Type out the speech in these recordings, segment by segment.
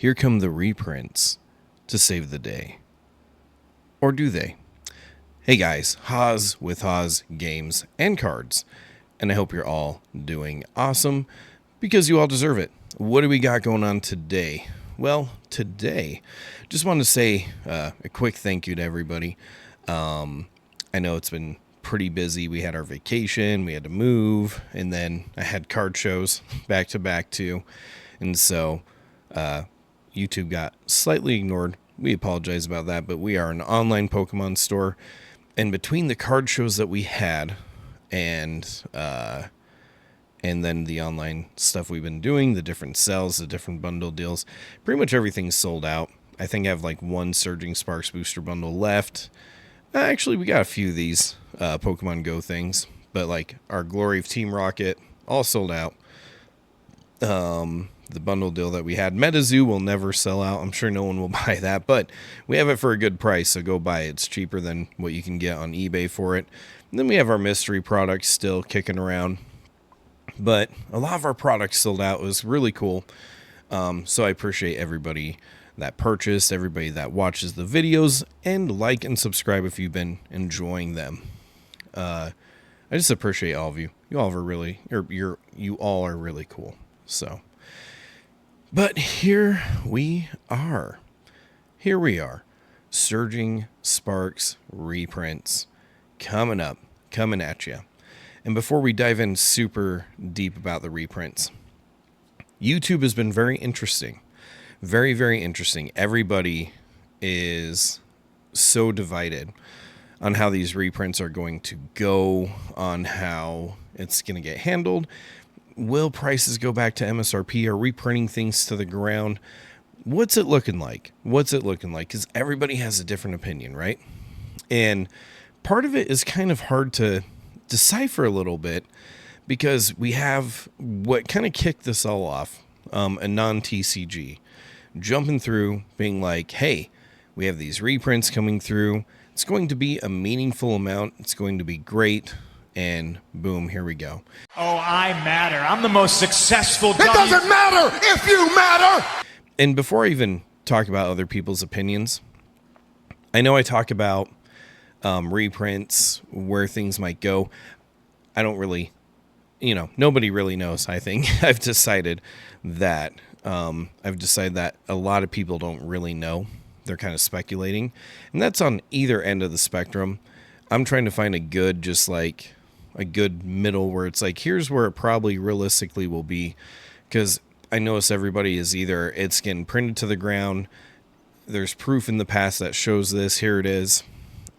here come the reprints to save the day. Or do they? Hey guys, Haas with Haas Games and Cards, and I hope you're all doing awesome because you all deserve it. What do we got going on today? Well, today, just wanted to say a quick thank you to everybody. I know it's been pretty busy. We had our vacation, we had to move, and then I had card shows back to back too. And so YouTube got slightly ignored. We apologize about that, but we are an online Pokemon store. And between the card shows that we had and then the online stuff we've been doing, the different sales, the different bundle deals, pretty much everything's sold out. I think I have like one Surging Sparks booster bundle left. Actually, we got a few of these Pokemon Go things, but like our Glory of Team Rocket, all sold out. The bundle deal that we had, MetaZoo, will never sell out. I'm sure no one will buy that, but we have it for a good price, so go buy it. It's cheaper than what you can get on eBay for it. And then we have our mystery products still kicking around, but a lot of our products sold out. It was really cool. So I appreciate everybody that purchased, everybody that watches the videos, and like and subscribe if you've been enjoying them. I just appreciate all of you. You all are really cool. So, but here we are. Surging Sparks reprints coming at you. And before we dive in super deep about the reprints, YouTube has been very interesting. Very, very interesting. Everybody is so divided on how these reprints are going to go, on how it's going to get handled. Will prices go back to MSRP? Are we printing things to the ground? What's it looking like? Because everybody has a different opinion, right? And part of it is kind of hard to decipher a little bit because we have what kind of kicked this all off, a non-TCG. Jumping through, being like, hey, we have these reprints coming through. It's going to be a meaningful amount. It's going to be great. And boom, here we go. Oh, I matter. I'm the most successful. It doesn't matter if you matter. And before I even talk about other people's opinions, I know I talk about reprints, where things might go. I don't really, nobody really knows, I think. I've decided that a lot of people don't really know. They're kind of speculating. And that's on either end of the spectrum. I'm trying to find a good middle where it's like, here's where it probably realistically will be. Because I notice everybody is either it's getting printed to the ground, there's proof in the past that shows this, here it is.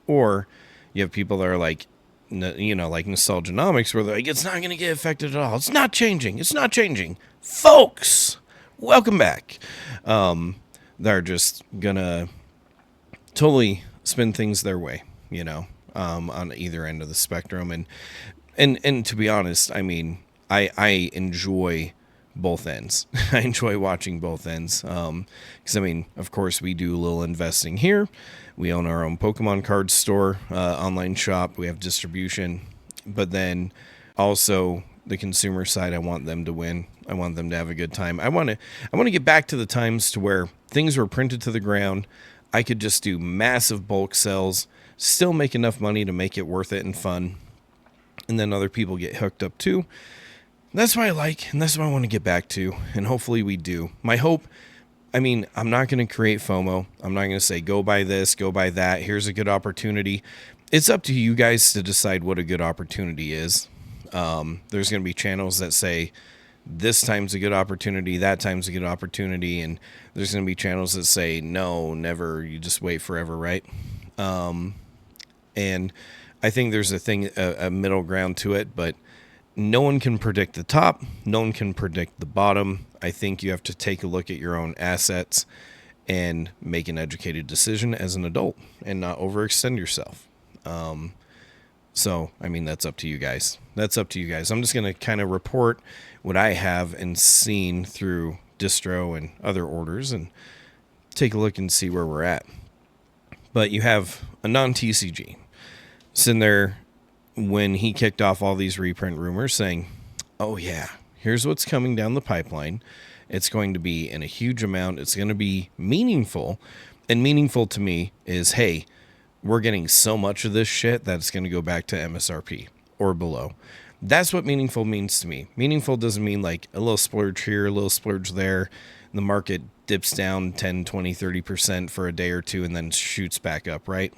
Or you have people that are like, like Nostalgianomics, where they're like, it's not going to get affected at all. It's not changing. Folks, welcome back. They're just gonna totally spin things their way, on either end of the spectrum. And to be honest, I mean, I enjoy both ends. I enjoy watching both ends. Because, of course, we do a little investing here. We own our own Pokemon card store, online shop. We have distribution. But then also the consumer side, I want them to win. I want them to have a good time. I want to get back to the times to where things were printed to the ground. I could just do massive bulk sales, still make enough money to make it worth it and fun. And then other people get hooked up too. That's what I like, and that's what I want to get back to. And hopefully we do. My hope, I'm not going to create FOMO. I'm not going to say, go buy this, go buy that. Here's a good opportunity. It's up to you guys to decide what a good opportunity is. There's going to be channels that say, this time's a good opportunity, that time's a good opportunity, and there's going to be channels that say, no, never, you just wait forever, right? And I think there's a middle ground to it, but no one can predict the top, no one can predict the bottom. I think you have to take a look at your own assets and make an educated decision as an adult and not overextend yourself. So, that's up to you guys. I'm just going to kind of report what I have and seen through distro and other orders and take a look and see where we're at. But you have a non-TCG sitting there when he kicked off all these reprint rumors saying, oh yeah, here's what's coming down the pipeline. It's going to be in a huge amount. It's going to be meaningful. And meaningful to me is, hey, we're getting so much of this shit that it's going to go back to MSRP or below. That's what meaningful means to me. Meaningful doesn't mean like a little splurge here, a little splurge there. The market dips down 10, 20, 30% for a day or two and then shoots back up, right?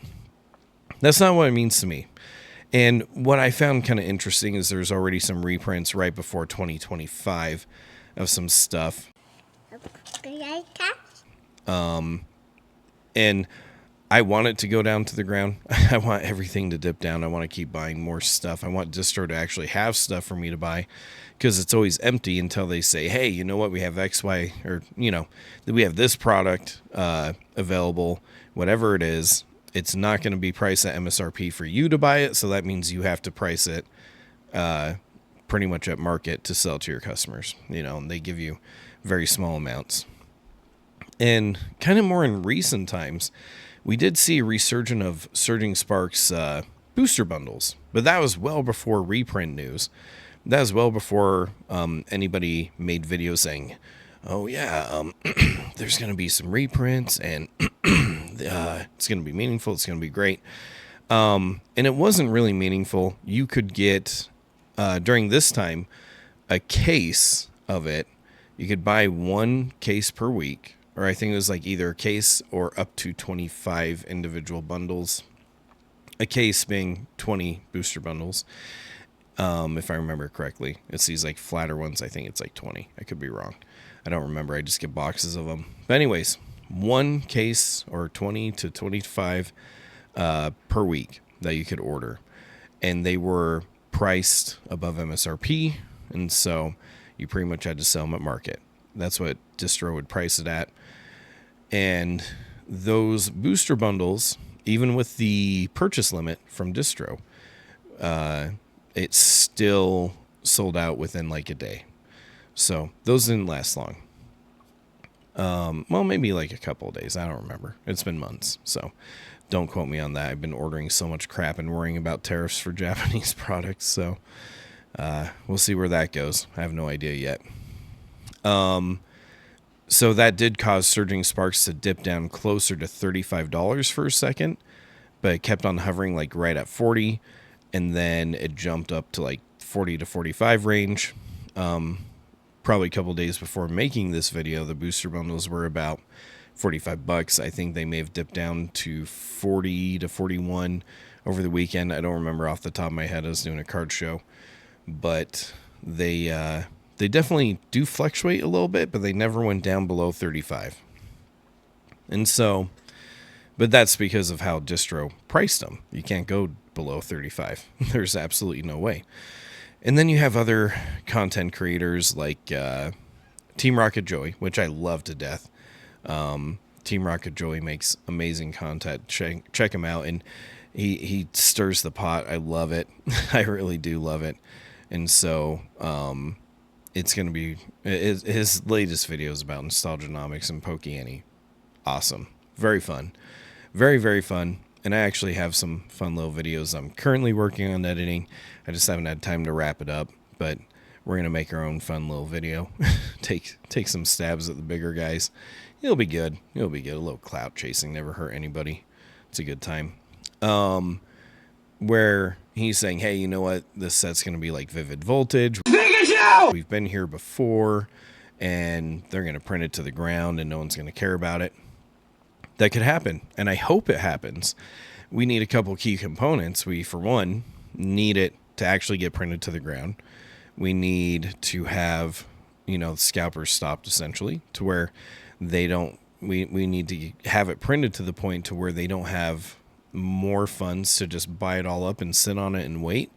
That's not what it means to me. And what I found kind of interesting is there's already some reprints right before 2025 of some stuff. And I want it to go down to the ground. I want everything to dip down. I want to keep buying more stuff. I want distro to actually have stuff for me to buy, because it's always empty until they say, hey, you know what? We have X, Y, or, you know, we have this product available, whatever it is. It's not going to be priced at MSRP for you to buy it. So that means you have to price it pretty much at market to sell to your customers, you know, and they give you very small amounts. And kind of more in recent times, we did see a resurgence of Surging Sparks booster bundles, but that was well before reprint news. That was well before anybody made videos saying, oh yeah, there's going to be some reprints and it's going to be meaningful. It's going to be great. And it wasn't really meaningful. You could get, during this time, a case of it. You could buy one case per week. Or I think it was like either a case or up to 25 individual bundles. A case being 20 booster bundles, if I remember correctly. It's these like flatter ones. I think it's like 20. I could be wrong. I don't remember. I just get boxes of them. But anyways, one case or 20 to 25 per week that you could order. And they were priced above MSRP. And so you pretty much had to sell them at market. That's what distro would price it at. And those booster bundles, even with the purchase limit from distro, it still sold out within like a day. So those didn't last long. Well, maybe like a couple of days. I don't remember. It's been months. So don't quote me on that. I've been ordering so much crap and worrying about tariffs for Japanese products. So we'll see where that goes. I have no idea yet. So that did cause Surging Sparks to dip down closer to $35 for a second, but it kept on hovering like right at 40, and then it jumped up to like 40 to 45 range. Probably a couple days before making this video, the booster bundles were about $45. I think they may have dipped down to 40 to 41 over the weekend. I don't remember off the top of my head. I was doing a card show, but they definitely do fluctuate a little bit, but they never went down below 35. And so, but that's because of how distro priced them. You can't go below 35. There's absolutely no way. And then you have other content creators like Team Rocket Joey, which I love to death. Team Rocket Joey makes amazing content. Check him out. And he stirs the pot. I love it. I really do love it. And so, it's going to be his latest videos about nostalgianomics and Pokeannie. Awesome. Very fun. Very, very fun. And I actually have some fun little videos I'm currently working on editing. I just haven't had time to wrap it up, but we're going to make our own fun little video. Take some stabs at the bigger guys. It'll be good. It'll be good. A little clout chasing never hurt anybody. It's a good time. Where he's saying, hey, you know what? This set's going to be like Vivid Voltage. We've been here before, and they're going to print it to the ground, and no one's going to care about it. That could happen, and I hope it happens. We need a couple key components. We, for one, need it to actually get printed to the ground. We need to have, you know, scalpers stopped, essentially, to where they don't, we need to have it printed to the point to where they don't have more funds to just buy it all up and sit on it and wait.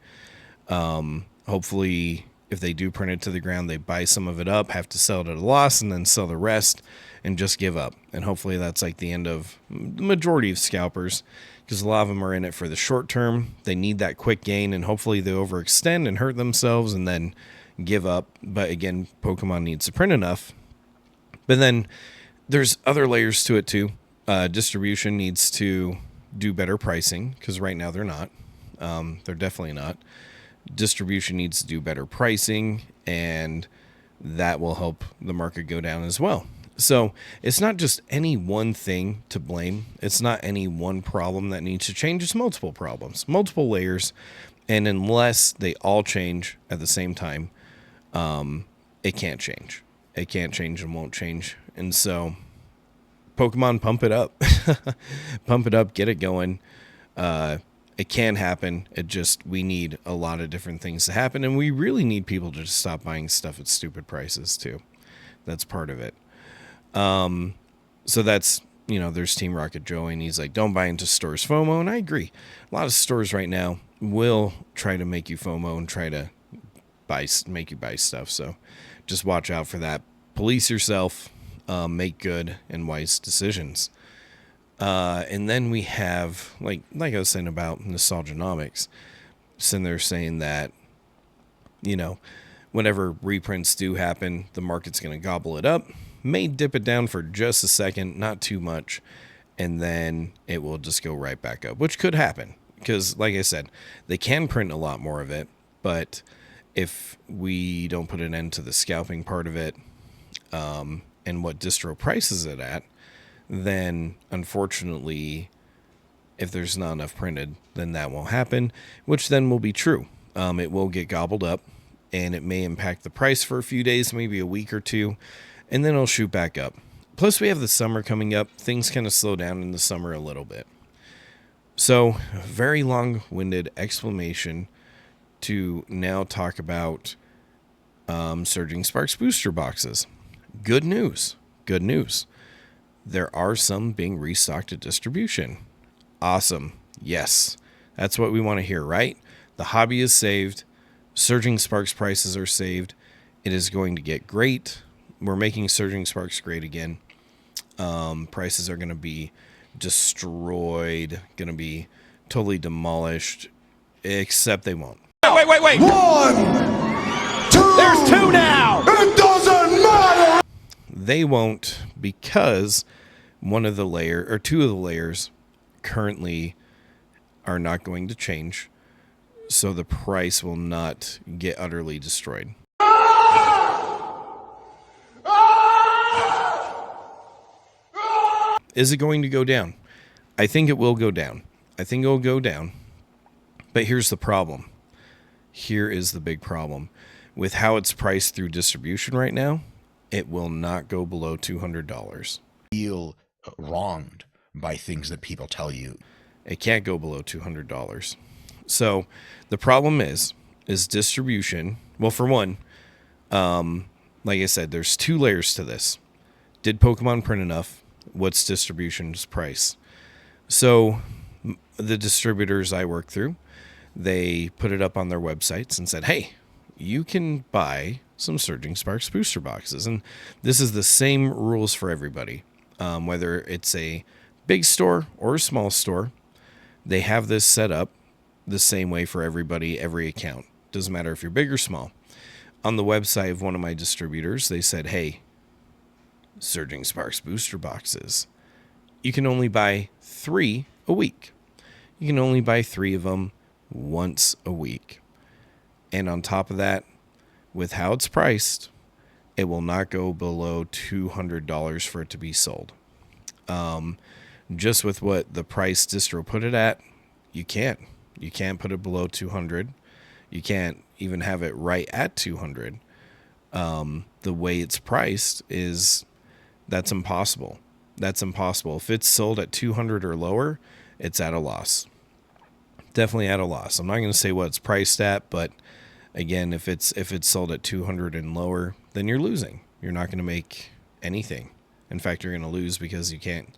Hopefully, if they do print it to the ground, they buy some of it up, have to sell it at a loss, and then sell the rest and just give up. And hopefully that's like the end of the majority of scalpers, because a lot of them are in it for the short term. They need that quick gain, and hopefully they overextend and hurt themselves and then give up. But again, Pokemon needs to print enough. But then there's other layers to it too. Distribution needs to do better pricing, because right now they're not. They're definitely not. distribution needs to do better pricing, and that will help the market go down as well. So it's not just any one thing to blame. It's not any one problem that needs to change. It's multiple problems, multiple layers. And unless they all change at the same time, it can't change. It can't change and won't change. And so Pokemon, pump it up. Pump it up, get it going. It can happen. We need a lot of different things to happen. And we really need people to just stop buying stuff at stupid prices too. That's part of it. So that's, there's Team Rocket Joe, and he's like, don't buy into stores FOMO. And I agree. A lot of stores right now will try to make you FOMO and try to make you buy stuff. So just watch out for that. Police yourself, make good and wise decisions. And then we have, like I was saying about Nostalgianomics, sitting there saying that, whenever reprints do happen, the market's going to gobble it up, may dip it down for just a second, not too much, and then it will just go right back up, which could happen. Because, like I said, they can print a lot more of it, but if we don't put an end to the scalping part of it, and what distro prices it at, then unfortunately, if there's not enough printed, then that won't happen, which then will be true. It will get gobbled up, and it may impact the price for a few days, maybe a week or two, and then it'll shoot back up. Plus, we have the summer coming up. Things kind of slow down in the summer a little bit. So, very long-winded explanation to now talk about Surging Sparks booster boxes. Good news. Good news. There are some being restocked at distribution. Awesome. Yes. That's what we want to hear, right? The hobby is saved. Surging Sparks prices are saved. It is going to get great. We're making Surging Sparks great again. Prices are going to be destroyed, going to be totally demolished, except they won't. Wait. 1, 2. There's 2 now. It doesn't matter. They won't, because two of the layers currently are not going to change, so the price will not get utterly destroyed. Is it going to go down? I think it will go down. But here's the problem. Here is the big problem. With how it's priced through distribution right now, it will not go below $200. Feel wronged by things that people tell you. It can't go below $200. So the problem is distribution. Well, for one, like I said, there's 2 layers to this. Did Pokemon print enough? What's distribution's price? So the distributors I work through, they put it up on their websites and said, hey, you can buy some Surging Sparks booster boxes. And this is the same rules for everybody. Whether it's a big store or a small store, they have this set up the same way for everybody, every account. Doesn't matter if you're big or small. On the website of one of my distributors, they said, hey, Surging Sparks booster boxes, you can only buy 3 a week. You can only buy 3 of them once a week. And on top of that, with how it's priced, it will not go below $200 for it to be sold. Just with what the price distro put it at, you can't put it below 200. You can't even have it right at 200. The way it's priced that's impossible. If it's sold at 200 or lower, it's at a loss. Definitely at a loss. I'm not going to say what it's priced at, but again, if it's sold at 200 and lower, then you're losing. You're not going to make anything. In fact, you're going to lose because you can't,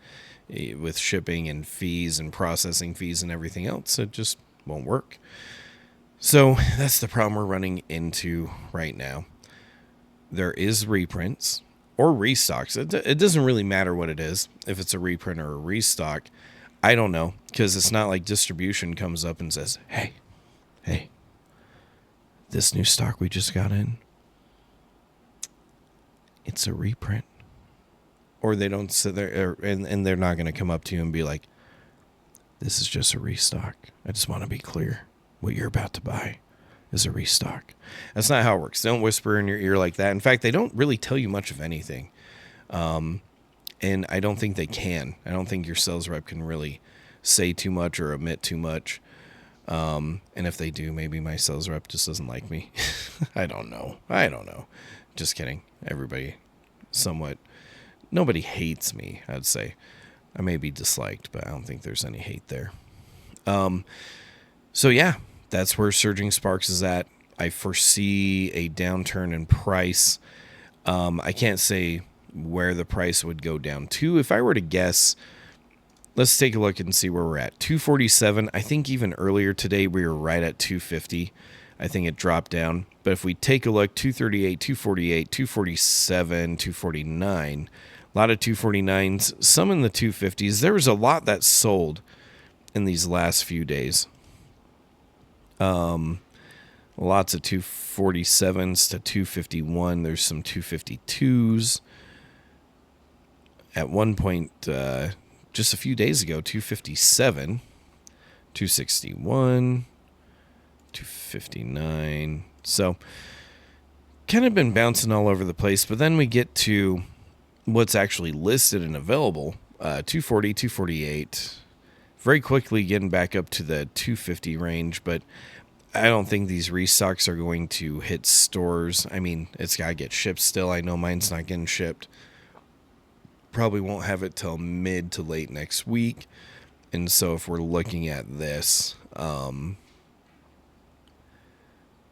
with shipping and fees and processing fees and everything else, it just won't work. So that's the problem we're running into right now. There is reprints or restocks. It doesn't really matter what it is, if it's a reprint or a restock. I don't know, because it's not like distribution comes up and says, hey, this new stock we just got in, it's a reprint. Or they don't sit there, and they're not going to come up to you and be like, this is just a restock. I just want to be clear. What you're about to buy is a restock. That's not how it works. They don't whisper in your ear like that. In fact, they don't really tell you much of anything. And I don't think they can. I don't think your sales rep can really say too much or omit too much. And if they do, maybe my sales rep just doesn't like me. I don't know. Just kidding. Everybody somewhat. Nobody hates me, I'd say. I may be disliked, but I don't think there's any hate there. So yeah, that's where Surging Sparks is at. I foresee a downturn in price. I can't say where the price would go down to. If I were to guess, let's take a look and see where we're at. 247. I think even earlier today we were right at 250. I think it dropped down. But if we take a look, 238, 248, 247, 249, a lot of 249s, some in the 250s. There was a lot that sold in these last few days. Lots of 247s to 251. There's some 252s. At one point, just a few days ago, 257, 261, 259. So, kind of been bouncing all over the place. But then we get to what's actually listed and available, 240, 248. Very quickly getting back up to the 250 range, but I don't think these restocks are going to hit stores. I mean, it's got to get shipped still. I know mine's not getting shipped. Probably won't have it till mid to late next week. And so if we're looking at this,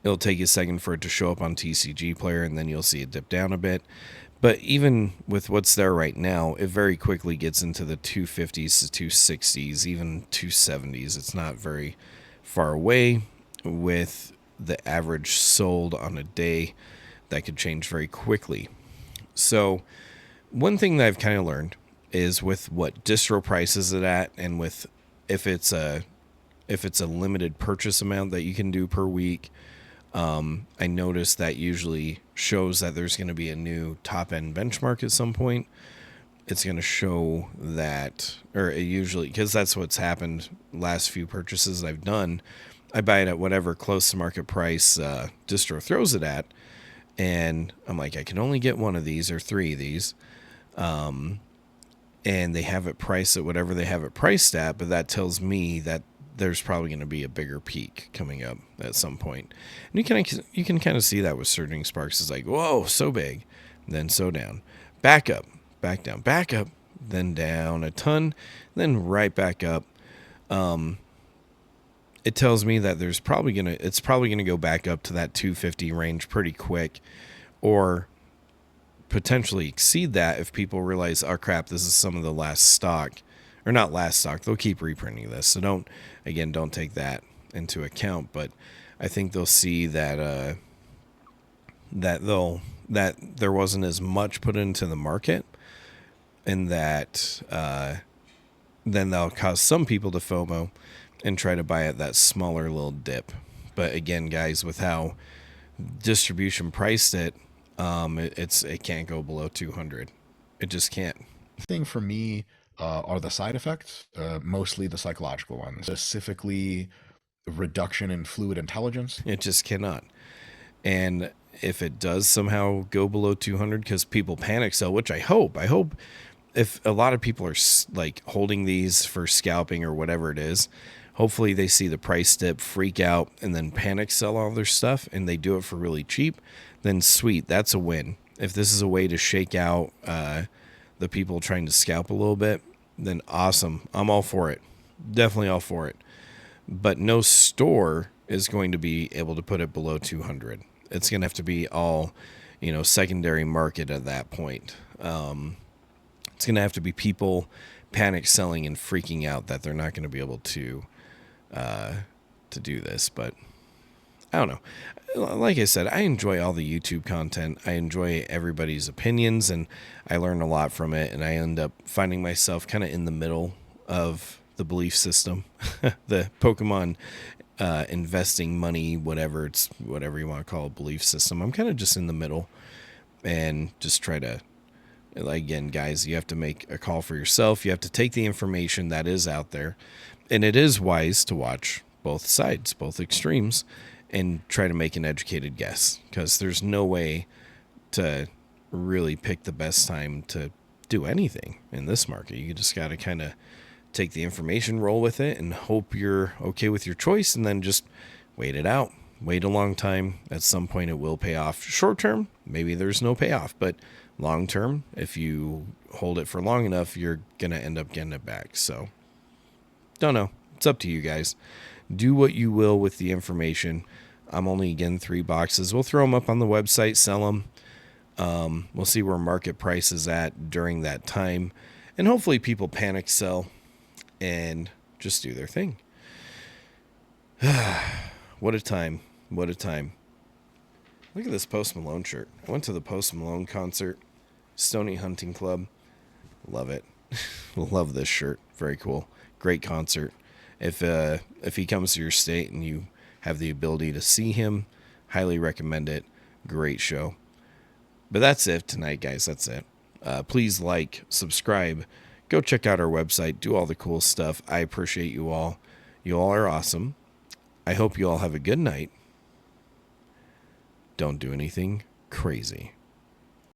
it'll take a second for it to show up on TCG Player, and then you'll see it dip down a bit. But even with what's there right now, it very quickly gets into the 250s to 260s, even 270s. It's not very far away. With the average sold on a day, that could change very quickly. So one thing that I've kind of learned is with what distro price is it at, and with if it's a limited purchase amount that you can do per week, I noticed that usually shows that there's going to be a new top end benchmark at some point. It's going to show that, or it usually, because that's what's happened last few purchases I've done. I buy it at whatever close to market price distro throws it at, and I'm like, I can only get one of these or three of these, and they have it priced at whatever they have it priced at, but that tells me that there's probably going to be a bigger peak coming up at some point. And you can kind of see that with Surging Sparks. It's like, whoa, so big, then so down, back up, back down, back up, then down a ton, then right back up. It tells me that it's probably gonna go back up to that 250 range pretty quick, or potentially exceed that if people realize, oh crap, this is some of the last stock, or not last stock. They'll keep reprinting this, so don't take that into account. But I think they'll see that that there wasn't as much put into the market, and that then that'll cause some people to FOMO and try to buy at that smaller little dip. But again, guys, with how distribution priced it, it can't go below 200. It just can't. Thing for me are the side effects, mostly the psychological ones, specifically reduction in fluid intelligence. It just cannot. And if it does somehow go below 200, because people panic sell, which I hope if a lot of people are like holding these for scalping or whatever it is, hopefully they see the price dip, freak out, and then panic sell all their stuff, and they do it for really cheap, then sweet, that's a win. If this is a way to shake out the people trying to scalp a little bit, then awesome. I'm all for it. Definitely all for it. But no store is going to be able to put it below 200. It's going to have to be all, secondary market at that point. It's going to have to be people panic selling and freaking out that they're not going to be able to do this. But I don't know. Like I said, I enjoy all the YouTube content. I enjoy everybody's opinions, and I learn a lot from it. And I end up finding myself kind of in the middle of the belief system, the Pokemon investing money, whatever you want to call a belief system. I'm kind of just in the middle, and just try to, again, guys, you have to make a call for yourself. You have to take the information that is out there, and it is wise to watch both sides, both extremes, and try to make an educated guess, because there's no way to really pick the best time to do anything in this market. You just got to kind of take the information, roll with it, and hope you're okay with your choice, and then just wait it out. Wait a long time. At some point, it will pay off. Short term, maybe there's no payoff, but long term, if you hold it for long enough, you're going to end up getting it back. So, don't know. It's up to you guys. Do what you will with the information. I'm only getting 3 boxes. We'll throw them up on the website, sell them. We'll see where market price is at during that time. And hopefully people panic sell and just do their thing. What a time. What a time. Look at this Post Malone shirt. I went to the Post Malone concert. Stony Hunting Club. Love it. Love this shirt. Very cool. Great concert. If he comes to your state and you have the ability to see him, highly recommend it. Great show. But that's it tonight, guys. That's it. Please like, subscribe, go check out our website, do all the cool stuff. I appreciate you all. You all are awesome. I hope you all have a good night. Don't do anything crazy.